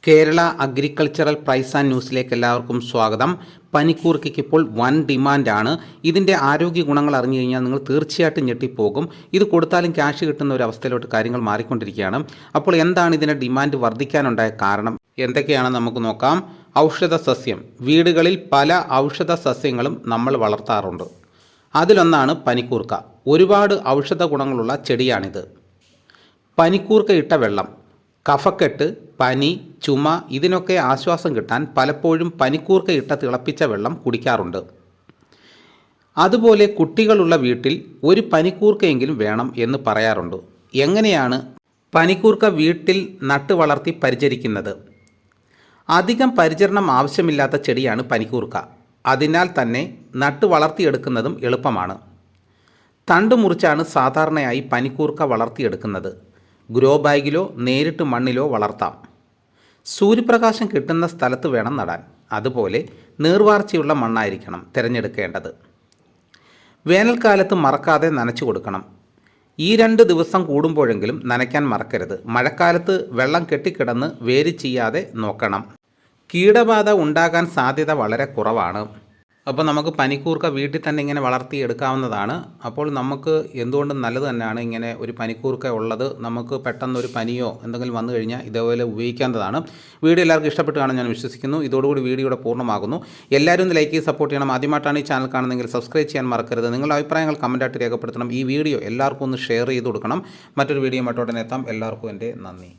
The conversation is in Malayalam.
കേരള അഗ്രികൾച്ചറൽ പ്രൈസ് ആൻഡ് ന്യൂസിലേക്ക് എല്ലാവർക്കും സ്വാഗതം. പനിക്കൂർക്കയ്ക്ക് ഇപ്പോൾ വൻ ഡിമാൻഡാണ്. ഇതിൻ്റെ ആരോഗ്യ ഗുണങ്ങൾ അറിഞ്ഞു കഴിഞ്ഞാൽ നിങ്ങൾ തീർച്ചയായിട്ടും ഞെട്ടിപ്പോകും. ഇത് കൊടുത്താലും ക്യാഷ് കിട്ടുന്ന ഒരു അവസ്ഥയിലോട്ട് കാര്യങ്ങൾ മാറിക്കൊണ്ടിരിക്കുകയാണ്. അപ്പോൾ എന്താണ് ഇതിൻ്റെ ഡിമാൻഡ് വർദ്ധിക്കാനുണ്ടായ കാരണം എന്തൊക്കെയാണെന്ന് നമുക്ക് നോക്കാം. ഔഷധ സസ്യം. വീടുകളിൽ പല ഔഷധ സസ്യങ്ങളും നമ്മൾ വളർത്താറുണ്ട്. അതിലൊന്നാണ് പനിക്കൂർക്ക. ഒരുപാട് ഔഷധ ഗുണങ്ങളുള്ള ചെടിയാണിത്. പനിക്കൂർക്ക ഇട്ട വെള്ളം കഫക്കെട്ട്, പനി, ചുമ ഇതിനൊക്കെ ആശ്വാസം കിട്ടാൻ പലപ്പോഴും പനിക്കൂർക്ക ഇട്ട തിളപ്പിച്ച വെള്ളം കുടിക്കാറുണ്ട്. അതുപോലെ കുട്ടികളുള്ള വീട്ടിൽ ഒരു പനിക്കൂർക്കയെങ്കിലും വേണം എന്ന് പറയാറുണ്ട്. എങ്ങനെയാണ് പനിക്കൂർക്ക വീട്ടിൽ നട്ട് വളർത്തി പരിചരിക്കുന്നത്? അധികം പരിചരണം ആവശ്യമില്ലാത്ത ചെടിയാണ് പനിക്കൂർക്ക. അതിനാൽ തന്നെ നട്ട് വളർത്തിയെടുക്കുന്നതും എളുപ്പമാണ്. തണ്ട് മുറിച്ചാണ് സാധാരണയായി പനിക്കൂർക്ക വളർത്തിയെടുക്കുന്നത്. ഗ്രോ ബാഗിലോ നേരിട്ട് മണ്ണിലോ വളർത്താം. സൂര്യപ്രകാശം കിട്ടുന്ന സ്ഥലത്ത് വേണം നടാൻ. അതുപോലെ നീർവാർച്ചയുള്ള മണ്ണായിരിക്കണം തിരഞ്ഞെടുക്കേണ്ടത്. വേനൽക്കാലത്ത് മറക്കാതെ നനച്ചു കൊടുക്കണം. ഈ 2 ദിവസം കൂടുമ്പോഴെങ്കിലും നനയ്ക്കാൻ മറക്കരുത്. മഴക്കാലത്ത് വെള്ളം കെട്ടിക്കിടന്ന് വേര് ചെയ്യാതെ നോക്കണം. കീടബാധ ഉണ്ടാകാൻ സാധ്യത വളരെ കുറവാണ്. അപ്പോൾ നമുക്ക് പനിക്കൂർക്ക വീട്ടിൽ തന്നെ ഇങ്ങനെ വളർത്തിയെടുക്കാവുന്നതാണ്. അപ്പോൾ നമുക്ക് എന്തുകൊണ്ടും നല്ലത് തന്നെയാണ് ഇങ്ങനെ ഒരു പനിക്കൂർക്ക ഉള്ളത്. നമുക്ക് പെട്ടെന്നൊരു പനിയോ എന്തെങ്കിലും വന്നു കഴിഞ്ഞാൽ ഇതേപോലെ ഉപയോഗിക്കേണ്ടതാണ്. വീഡിയോ എല്ലാവർക്കും ഇഷ്ടപ്പെട്ടു കാണാൻ ഞാൻ വിശ്വസിക്കുന്നു. ഇതോടുകൂടി വീഡിയോയുടെ പൂർണ്ണമാകുന്നു. എല്ലാവരും ഒന്ന് ലൈക്ക് ചെയ്ത് സപ്പോർട്ട് ചെയ്യണം. ആദ്യമായിട്ടാണ് ഈ ചാനൽ കാണുന്നതെങ്കിൽ സബ്സ്ക്രൈബ് ചെയ്യാൻ മറക്കരുത്. നിങ്ങളുടെ അഭിപ്രായങ്ങൾ കമൻറ്റായിട്ട് രേഖപ്പെടുത്തണം. ഈ വീഡിയോ എല്ലാവർക്കും ഒന്ന് ഷെയർ ചെയ്ത് കൊടുക്കണം. മറ്റൊരു വീഡിയോ മറ്റോടെ എത്താം. എല്ലാവർക്കും എൻ്റെ നന്ദി.